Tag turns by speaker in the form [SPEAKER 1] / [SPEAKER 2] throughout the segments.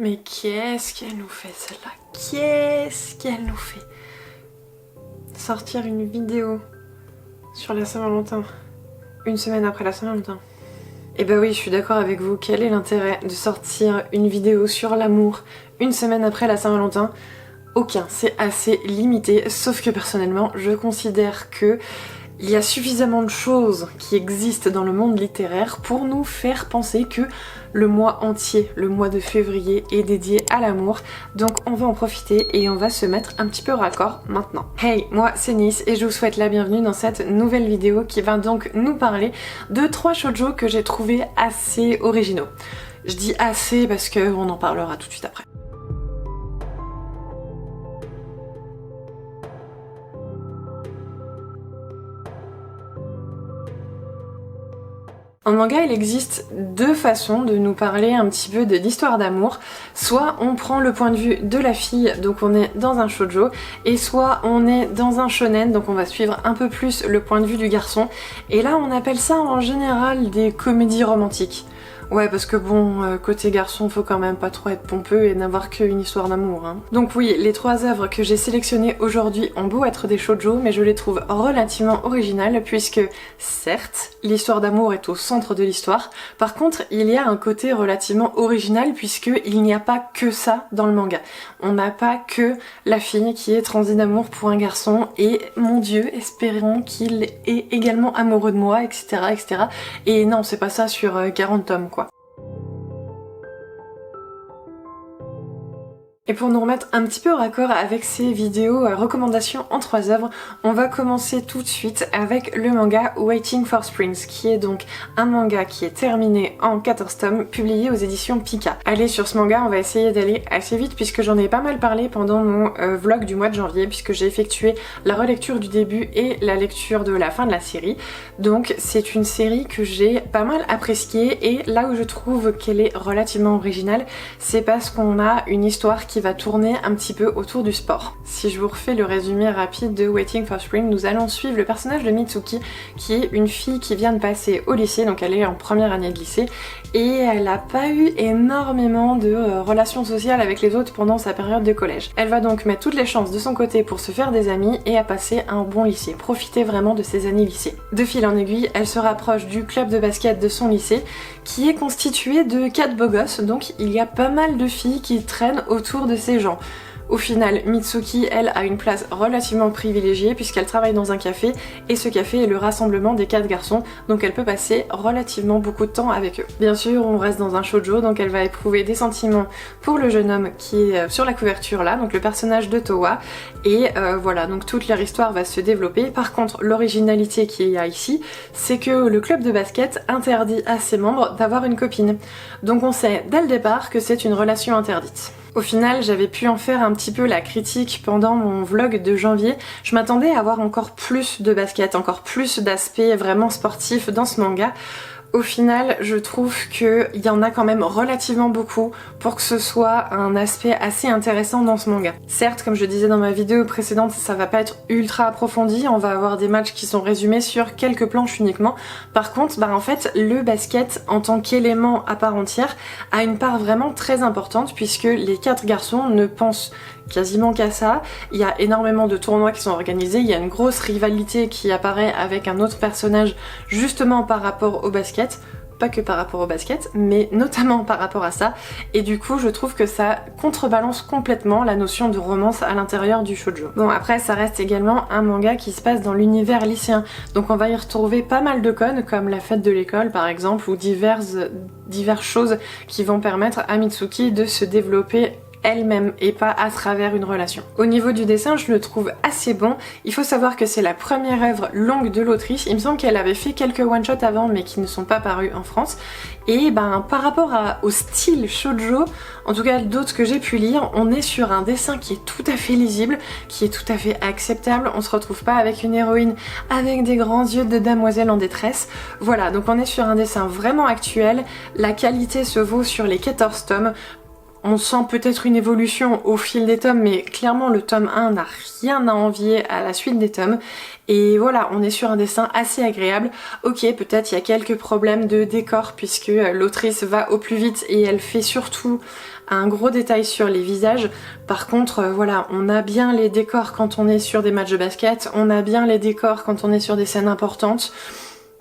[SPEAKER 1] Mais qu'est-ce qu'elle nous fait celle-là? Qu'est-ce qu'elle nous fait? Sortir une vidéo sur la Saint-Valentin, une semaine après la Saint-Valentin. Et bah oui, je suis d'accord avec vous, quel est l'intérêt de sortir une vidéo sur l'amour une semaine après la Saint-Valentin? Aucun, c'est assez limité, sauf que personnellement, je considère que il y a suffisamment de choses qui existent dans le monde littéraire pour nous faire penser que le mois entier, le mois de février, est dédié à l'amour. Donc on va en profiter et on va se mettre un petit peu raccord maintenant. Hey, moi c'est Nice et je vous souhaite la bienvenue dans cette nouvelle vidéo qui va donc nous parler de 3 shoujo que j'ai trouvé assez originaux. Je dis assez parce qu'on en parlera tout de suite après. En manga, il existe 2 façons de nous parler un petit peu de l'histoire d'amour. Soit on prend le point de vue de la fille, donc on est dans un shoujo, et soit on est dans un shonen, donc on va suivre un peu plus le point de vue du garçon. Et là, on appelle ça en général des comédies romantiques. Ouais, parce que bon, côté garçon, faut quand même pas trop être pompeux et n'avoir qu'une histoire d'amour, hein. Donc oui, les 3 œuvres que j'ai sélectionnées aujourd'hui ont beau être des shoujo, mais je les trouve relativement originales, puisque, certes, l'histoire d'amour est au centre de l'histoire. Par contre, il y a un côté relativement original, puisqu'il n'y a pas que ça dans le manga. On n'a pas que la fille qui est transie d'amour pour un garçon, et mon Dieu, espérons qu'il est également amoureux de moi, etc., etc. Et non, c'est pas ça sur 40 tomes, quoi. Et pour nous remettre un petit peu au raccord avec ces vidéos recommandations en 3 œuvres, on va commencer tout de suite avec le manga Waiting for Springs, qui est donc un manga qui est terminé en 14 tomes, publié aux éditions Pika. Allez, sur ce manga, on va essayer d'aller assez vite puisque j'en ai pas mal parlé pendant mon vlog du mois de janvier, puisque j'ai effectué la relecture du début et la lecture de la fin de la série. Donc c'est une série que j'ai pas mal appréciée, et là où je trouve qu'elle est relativement originale, c'est parce qu'on a une histoire qui va tourner un petit peu autour du sport. Si je vous refais le résumé rapide de Waiting for Spring, nous allons suivre le personnage de Mitsuki, qui est une fille qui vient de passer au lycée, donc elle est en première année de lycée, et elle n'a pas eu énormément de relations sociales avec les autres pendant sa période de collège. Elle va donc mettre toutes les chances de son côté pour se faire des amis et à passer un bon lycée, profiter vraiment de ses années lycée. De fil en aiguille, elle se rapproche du club de basket de son lycée, qui est constitué de 4 beaux gosses, donc il y a pas mal de filles qui traînent autour de ces gens. Au final, Mitsuki, elle, a une place relativement privilégiée puisqu'elle travaille dans un café, et ce café est le rassemblement des 4 garçons, donc elle peut passer relativement beaucoup de temps avec eux. Bien sûr, on reste dans un shoujo, donc elle va éprouver des sentiments pour le jeune homme qui est sur la couverture là, donc le personnage de Towa, et voilà, donc toute leur histoire va se développer. Par contre, l'originalité qu'il y a ici, c'est que le club de basket interdit à ses membres d'avoir une copine. Donc on sait dès le départ que c'est une relation interdite. Au final, j'avais pu en faire un petit peu la critique pendant mon vlog de janvier. Je m'attendais à avoir encore plus de basket, encore plus d'aspects vraiment sportifs dans ce manga. Au final, je trouve qu'il y en a quand même relativement beaucoup pour que ce soit un aspect assez intéressant dans ce manga. Certes, comme je disais dans ma vidéo précédente, ça va pas être ultra approfondi, on va avoir des matchs qui sont résumés sur quelques planches uniquement. Par contre, en fait, le basket en tant qu'élément à part entière a une part vraiment très importante, puisque les 4 garçons ne pensent quasiment qu'à ça. Il y a énormément de tournois qui sont organisés, il y a une grosse rivalité qui apparaît avec un autre personnage justement par rapport au basket. Pas que par rapport au basket, mais notamment par rapport à ça, et du coup je trouve que ça contrebalance complètement la notion de romance à l'intérieur du shoujo. Bon, après ça reste également un manga qui se passe dans l'univers lycéen, donc on va y retrouver pas mal de codes comme la fête de l'école par exemple, ou diverses choses qui vont permettre à Mitsuki de se développer elle-même et pas à travers une relation. Au niveau du dessin, je le trouve assez bon. Il faut savoir que c'est la première œuvre longue de l'autrice. Il me semble qu'elle avait fait quelques one-shots avant mais qui ne sont pas parus en France. Et par rapport au style shoujo, en tout cas d'autres que j'ai pu lire, on est sur un dessin qui est tout à fait lisible, qui est tout à fait acceptable. On se retrouve pas avec une héroïne avec des grands yeux de demoiselle en détresse. Voilà, donc on est sur un dessin vraiment actuel. La qualité se vaut sur les 14 tomes. On sent peut-être une évolution au fil des tomes, mais clairement le tome 1 n'a rien à envier à la suite des tomes. Et voilà, on est sur un dessin assez agréable. Ok, peut-être il y a quelques problèmes de décor puisque l'autrice va au plus vite et elle fait surtout un gros détail sur les visages. Par contre, voilà, on a bien les décors quand on est sur des matchs de basket, on a bien les décors quand on est sur des scènes importantes.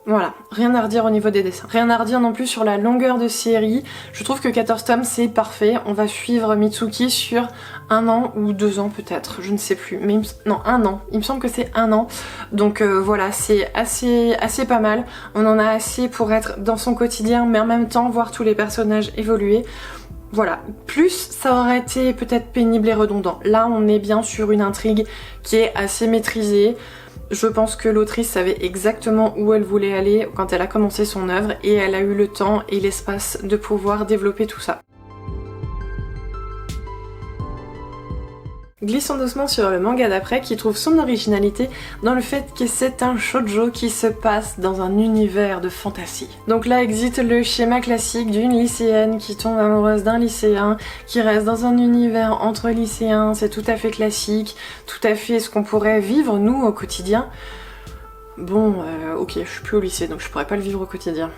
[SPEAKER 1] Voilà, rien à redire au niveau des dessins. Rien à redire non plus sur la longueur de série. Je trouve que 14 tomes c'est parfait. On va suivre Mitsuki sur 1 an ou 2 ans peut-être, je ne sais plus. Mais non, 1 an. Il me semble que c'est 1 an. Donc voilà, c'est assez pas mal. On en a assez pour être dans son quotidien, mais en même temps voir tous les personnages évoluer. Voilà, plus ça aurait été peut-être pénible et redondant. Là on est bien sur une intrigue qui est assez maîtrisée. Je pense que l'autrice savait exactement où elle voulait aller quand elle a commencé son œuvre et elle a eu le temps et l'espace de pouvoir développer tout ça. Glissons doucement sur le manga d'après qui trouve son originalité dans le fait que c'est un shoujo qui se passe dans un univers de fantasy. Donc là existe le schéma classique d'une lycéenne qui tombe amoureuse d'un lycéen, qui reste dans un univers entre lycéens, c'est tout à fait classique, tout à fait ce qu'on pourrait vivre nous au quotidien. Bon, ok, je suis plus au lycée donc je pourrais pas le vivre au quotidien.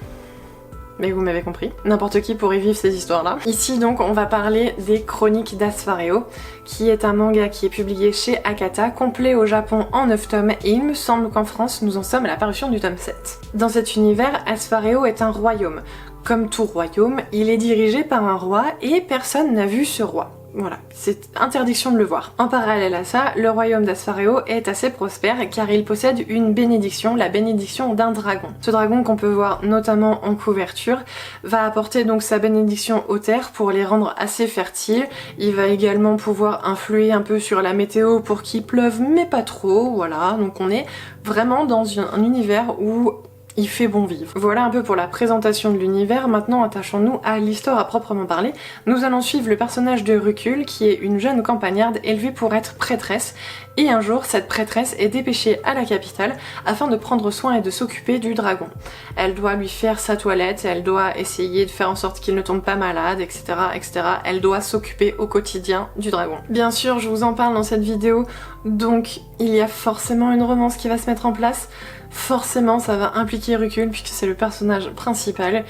[SPEAKER 1] Mais vous m'avez compris. N'importe qui pourrait vivre ces histoires-là. Ici donc on va parler des Chroniques d'Asfareo, qui est un manga qui est publié chez Akata, complet au Japon en 9 tomes, et il me semble qu'en France nous en sommes à la parution du tome 7. Dans cet univers, Asfareo est un royaume. Comme tout royaume, il est dirigé par un roi et personne n'a vu ce roi. Voilà, c'est interdiction de le voir. En parallèle à ça, le royaume d'Asfareo est assez prospère car il possède une bénédiction, la bénédiction d'un dragon. Ce dragon qu'on peut voir notamment en couverture va apporter donc sa bénédiction aux terres pour les rendre assez fertiles. Il va également pouvoir influer un peu sur la météo pour qu'il pleuve mais pas trop, voilà. Donc on est vraiment dans un univers où il fait bon vivre. Voilà un peu pour la présentation de l'univers. Maintenant, attachons-nous à l'histoire à proprement parler. Nous allons suivre le personnage de Rukul, qui est une jeune campagnarde élevée pour être prêtresse. Et un jour, cette prêtresse est dépêchée à la capitale afin de prendre soin et de s'occuper du dragon. Elle doit lui faire sa toilette, elle doit essayer de faire en sorte qu'il ne tombe pas malade, etc., etc. Elle doit s'occuper au quotidien du dragon. Bien sûr, je vous en parle dans cette vidéo, donc il y a forcément une romance qui va se mettre en place. Forcément ça va impliquer Rukul puisque c'est le personnage principal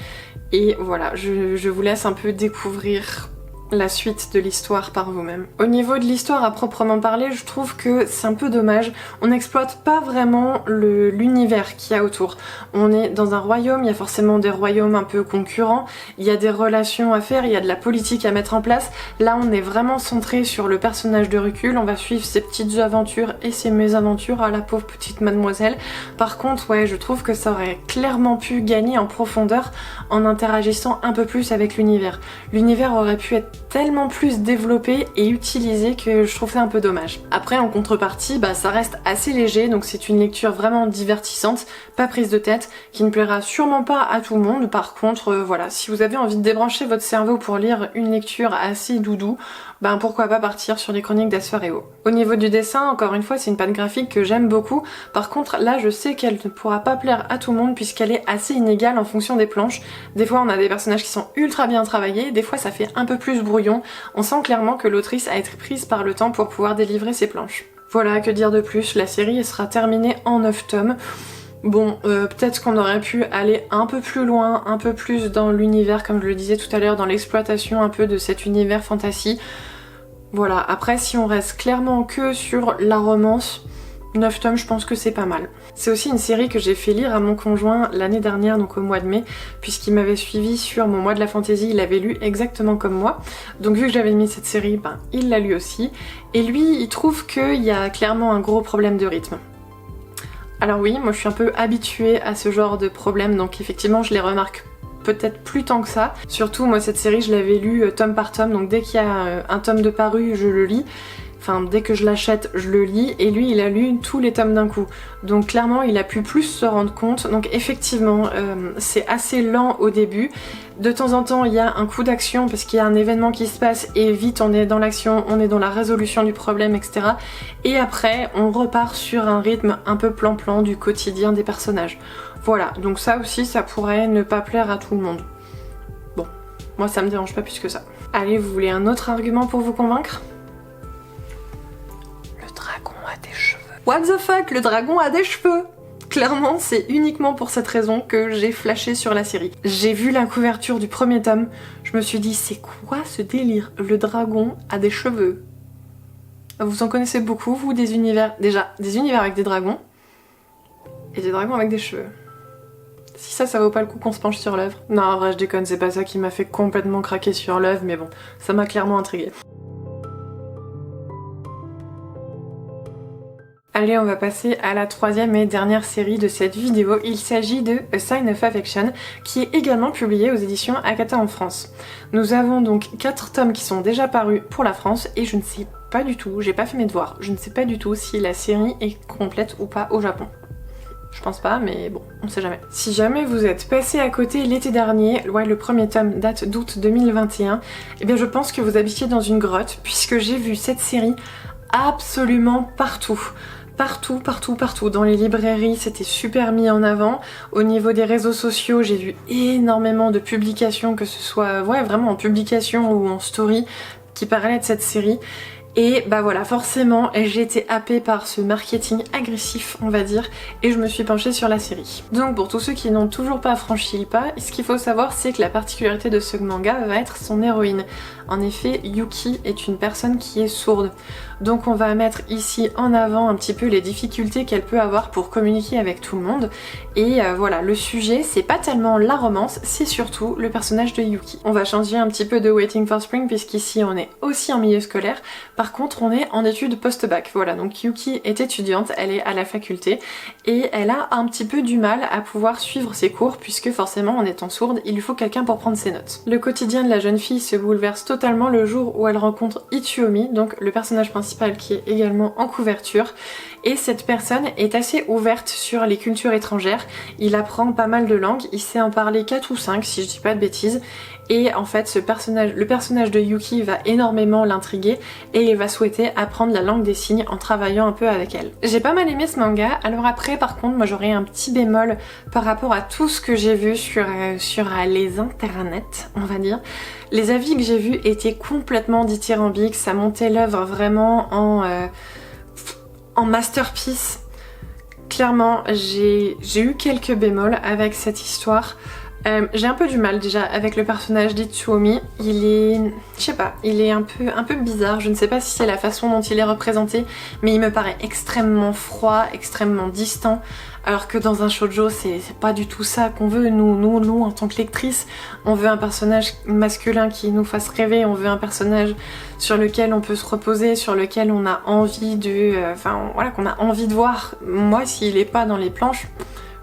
[SPEAKER 1] et voilà, je vous laisse un peu découvrir la suite de l'histoire par vous-même. Au niveau de l'histoire à proprement parler, je trouve que c'est un peu dommage. On n'exploite pas vraiment l'univers qu'il y a autour. On est dans un royaume, il y a forcément des royaumes un peu concurrents, il y a des relations à faire, il y a de la politique à mettre en place. Là, on est vraiment centré sur le personnage de Rukul, on va suivre ses petites aventures et ses mésaventures à la pauvre petite mademoiselle. Par contre, ouais, je trouve que ça aurait clairement pu gagner en profondeur en interagissant un peu plus avec l'univers. L'univers aurait pu être tellement plus développé et utilisé que je trouve ça un peu dommage. Après en contrepartie, bah ça reste assez léger, donc c'est une lecture vraiment divertissante, pas prise de tête, qui ne plaira sûrement pas à tout le monde. Par contre, voilà, si vous avez envie de débrancher votre cerveau pour lire une lecture assez doudou, ben pourquoi pas partir sur les Chroniques d'Asfareo. Au niveau du dessin, encore une fois, c'est une patte graphique que j'aime beaucoup. Par contre, là, je sais qu'elle ne pourra pas plaire à tout le monde puisqu'elle est assez inégale en fonction des planches. Des fois, on a des personnages qui sont ultra bien travaillés, des fois, ça fait un peu plus brouillon. On sent clairement que l'autrice a été prise par le temps pour pouvoir délivrer ses planches. Voilà, que dire de plus, la série elle sera terminée en 9 tomes. Bon, peut-être qu'on aurait pu aller un peu plus loin, un peu plus dans l'univers, comme je le disais tout à l'heure, dans l'exploitation un peu de cet univers fantasy. Voilà, après si on reste clairement que sur la romance, 9 tomes je pense que c'est pas mal. C'est aussi une série que j'ai fait lire à mon conjoint l'année dernière, donc au mois de mai, puisqu'il m'avait suivi sur mon mois de la fantaisie, il l'avait lu exactement comme moi. Donc vu que j'avais mis cette série, ben il l'a lu aussi. Et lui, il trouve qu'il y a clairement un gros problème de rythme. Alors oui, moi je suis un peu habituée à ce genre de problème, donc effectivement je les remarque peut-être plus tant que ça. Surtout moi cette série je l'avais lue tome par tome, donc dès qu'il y a un tome de paru je le lis. Enfin dès que je l'achète je le lis, et lui il a lu tous les tomes d'un coup. Donc clairement il a pu plus se rendre compte, donc effectivement c'est assez lent au début. De temps en temps il y a un coup d'action parce qu'il y a un événement qui se passe et vite on est dans l'action, on est dans la résolution du problème, etc. Et après on repart sur un rythme un peu plan-plan du quotidien des personnages. Voilà, donc ça aussi ça pourrait ne pas plaire à tout le monde. Bon, moi ça me dérange pas plus que ça. Allez, vous voulez un autre argument pour vous convaincre? Le dragon a des cheveux. What the fuck, le dragon a des cheveux? Clairement, c'est uniquement pour cette raison que j'ai flashé sur la série. J'ai vu la couverture du premier tome, je me suis dit c'est quoi ce délire? Le dragon a des cheveux. Vous en connaissez beaucoup, vous, des univers... Déjà, des univers avec des dragons, et des dragons avec des cheveux. Si ça vaut pas le coup qu'on se penche sur l'œuvre. Non, en vrai, je déconne, c'est pas ça qui m'a fait complètement craquer sur l'œuvre, mais bon, ça m'a clairement intriguée. Allez, on va passer à la troisième et dernière série de cette vidéo. Il s'agit de A Sign of Affection, qui est également publié aux éditions Akata en France. Nous avons donc 4 tomes qui sont déjà parus pour la France, et je ne sais pas du tout, j'ai pas fait mes devoirs, je ne sais pas du tout si la série est complète ou pas au Japon. Je pense pas, mais bon, on sait jamais. Si jamais vous êtes passé à côté l'été dernier, ouais, le premier tome date d'août 2021, eh bien je pense que vous habitiez dans une grotte, puisque j'ai vu cette série absolument partout. Partout. Dans les librairies, c'était super mis en avant. Au niveau des réseaux sociaux, j'ai vu énormément de publications, que ce soit ouais, vraiment en publication ou en story, qui parlaient de cette série. Et bah voilà, forcément, j'ai été happée par ce marketing agressif, on va dire, et je me suis penchée sur la série. Donc pour tous ceux qui n'ont toujours pas franchi le pas, ce qu'il faut savoir, c'est que la particularité de ce manga va être son héroïne. En effet, Yuki est une personne qui est sourde. Donc on va mettre ici en avant un petit peu les difficultés qu'elle peut avoir pour communiquer avec tout le monde. Et voilà, le sujet, c'est pas tellement la romance, c'est surtout le personnage de Yuki. On va changer un petit peu de Waiting for Spring, puisqu'ici on est aussi en milieu scolaire. Par contre, on est en études post-bac. Voilà, donc Yuki est étudiante, elle est à la faculté, et elle a un petit peu du mal à pouvoir suivre ses cours, puisque forcément, en étant sourde, il lui faut quelqu'un pour prendre ses notes. Le quotidien de la jeune fille se bouleverse totalement le jour où elle rencontre Itsuomi, donc le personnage principal qui est également en couverture, et cette personne est assez ouverte sur les cultures étrangères. Il apprend pas mal de langues, il sait en parler 4 ou 5 si je dis pas de bêtises, et en fait le personnage de Yuki va énormément l'intriguer et il va souhaiter apprendre la langue des signes en travaillant un peu avec elle. J'ai pas mal aimé ce manga. Alors après, par contre, moi j'aurais un petit bémol par rapport à tout ce que j'ai vu sur les internets, on va dire. Les avis que j'ai vus étaient complètement dithyrambiques, ça montait l'œuvre vraiment en masterpiece. Clairement, j'ai eu quelques bémols avec cette histoire. J'ai un peu du mal déjà avec le personnage d'Itsuomi. Il est, je sais pas, il est un peu bizarre. Je ne sais pas si c'est la façon dont il est représenté, mais il me paraît extrêmement froid, extrêmement distant. Alors que dans un shoujo, c'est pas du tout ça qu'on veut. Nous, en tant que lectrice, on veut un personnage masculin qui nous fasse rêver. On veut un personnage sur lequel on peut se reposer, sur lequel on a envie de, voilà, qu'on a envie de voir. Moi, s'il est pas dans les planches,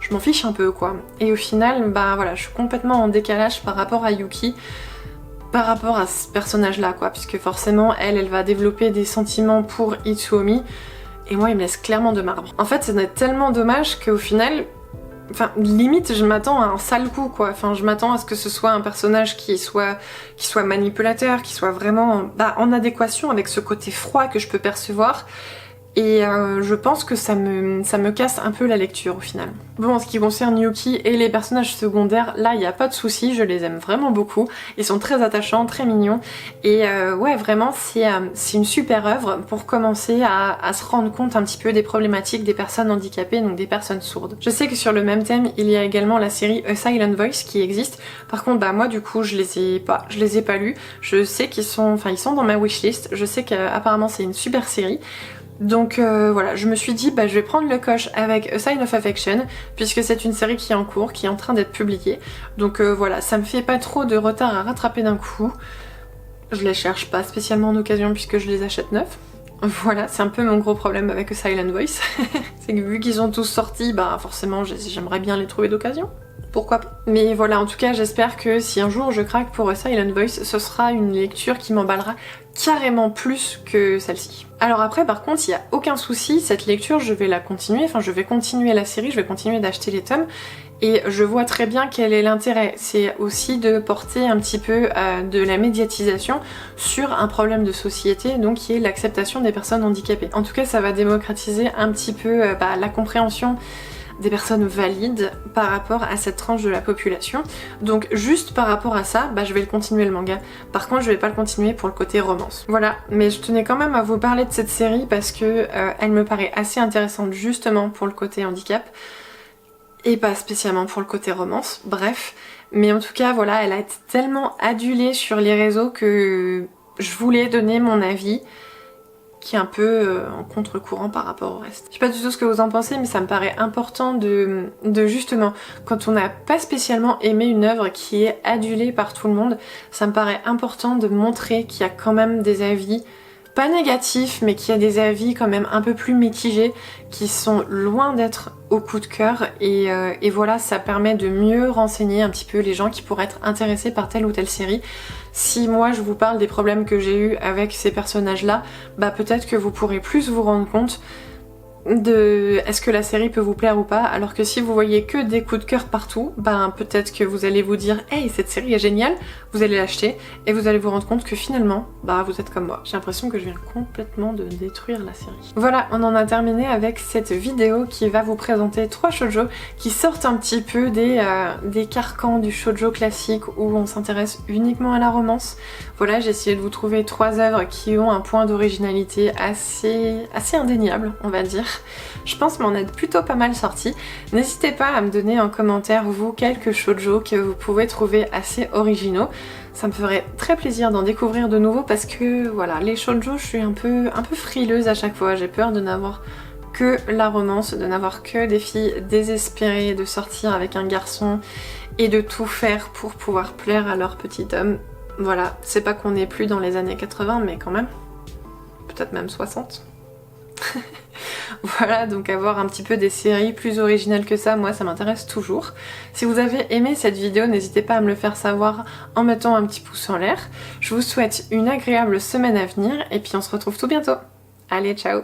[SPEAKER 1] je m'en fiche un peu quoi. Et au final, bah voilà, je suis complètement en décalage par rapport à Yuki, par rapport à ce personnage là quoi, puisque forcément elle va développer des sentiments pour Itsuomi, et moi il me laisse clairement de marbre. En fait c'est tellement dommage qu'au final, enfin limite je m'attends à un sale coup quoi, enfin je m'attends à ce que ce soit un personnage qui soit manipulateur, qui soit vraiment en adéquation avec ce côté froid que je peux percevoir. Et je pense que ça me casse un peu la lecture au final. Bon, en ce qui concerne Yuki et les personnages secondaires, là il n'y a pas de souci, je les aime vraiment beaucoup. Ils sont très attachants, très mignons. Et ouais, vraiment c'est une super œuvre pour commencer à se rendre compte un petit peu des problématiques des personnes handicapées, donc des personnes sourdes. Je sais que sur le même thème, il y a également la série A Silent Voice qui existe. Par contre, moi du coup, je les ai pas lus. Je sais qu'ils sont dans ma wishlist. Je sais qu'apparemment c'est une super série. Donc voilà, je me suis dit je vais prendre le coche avec A Sign of Affection, puisque c'est une série qui est en cours, qui est en train d'être publiée. Donc voilà, ça me fait pas trop de retard à rattraper d'un coup. Je les cherche pas spécialement en occasion puisque je les achète neufs. Voilà, c'est un peu mon gros problème avec A Silent Voice. C'est que vu qu'ils ont tous sorti, forcément j'aimerais bien les trouver d'occasion. Pourquoi pas. Mais voilà, en tout cas j'espère que si un jour je craque pour A Silent Voice, ce sera une lecture qui m'emballera carrément plus que celle-ci. Alors après par contre il n'y a aucun souci, cette lecture je vais la continuer, je vais continuer la série, je vais continuer d'acheter les tomes, et je vois très bien quel est l'intérêt. C'est aussi de porter un petit peu de la médiatisation sur un problème de société, donc qui est l'acceptation des personnes handicapées. En tout cas ça va démocratiser un petit peu la compréhension des personnes valides par rapport à cette tranche de la population. Donc juste par rapport à ça, je vais le continuer le manga. Par contre je vais pas le continuer pour le côté romance. Voilà, mais je tenais quand même à vous parler de cette série parce que elle me paraît assez intéressante justement pour le côté handicap et pas spécialement pour le côté romance, bref. Mais en tout cas voilà, elle a été tellement adulée sur les réseaux que je voulais donner mon avis qui est un peu en contre-courant par rapport au reste. Je sais pas du tout ce que vous en pensez, mais ça me paraît important de justement, quand on n'a pas spécialement aimé une œuvre qui est adulée par tout le monde, ça me paraît important de montrer qu'il y a quand même des avis, pas négatifs, mais qu'il y a des avis quand même un peu plus mitigés, qui sont loin d'être au coup de cœur, et voilà, ça permet de mieux renseigner un petit peu les gens qui pourraient être intéressés par telle ou telle série. Si moi je vous parle des problèmes que j'ai eu avec ces personnages là, peut-être que vous pourrez plus vous rendre compte de est-ce que la série peut vous plaire ou pas, alors que si vous voyez que des coups de cœur partout, peut-être que vous allez vous dire hey, cette série est géniale, vous allez l'acheter et vous allez vous rendre compte que finalement vous êtes comme moi. J'ai l'impression que je viens complètement de détruire la série. Voilà, on en a terminé avec cette vidéo qui va vous présenter 3 shoujo qui sortent un petit peu des carcans du shoujo classique où on s'intéresse uniquement à la romance. Voilà, j'ai essayé de vous trouver 3 œuvres qui ont un point d'originalité assez indéniable, on va dire. Je pense m'en être plutôt pas mal sorti. N'hésitez pas à me donner en commentaire, vous, quelques shoujo que vous pouvez trouver assez originaux. Ça me ferait très plaisir d'en découvrir de nouveaux parce que voilà, les shoujo, je suis un peu frileuse à chaque fois. J'ai peur de n'avoir que la romance, de n'avoir que des filles désespérées de sortir avec un garçon et de tout faire pour pouvoir plaire à leur petit homme. Voilà, c'est pas qu'on n'est plus dans les années 80, mais quand même, peut-être même 60. Voilà, donc avoir un petit peu des séries plus originales que ça, moi ça m'intéresse toujours. Si vous avez aimé cette vidéo, n'hésitez pas à me le faire savoir en mettant un petit pouce en l'air. Je vous souhaite une agréable semaine à venir et puis on se retrouve tout bientôt. Allez, ciao!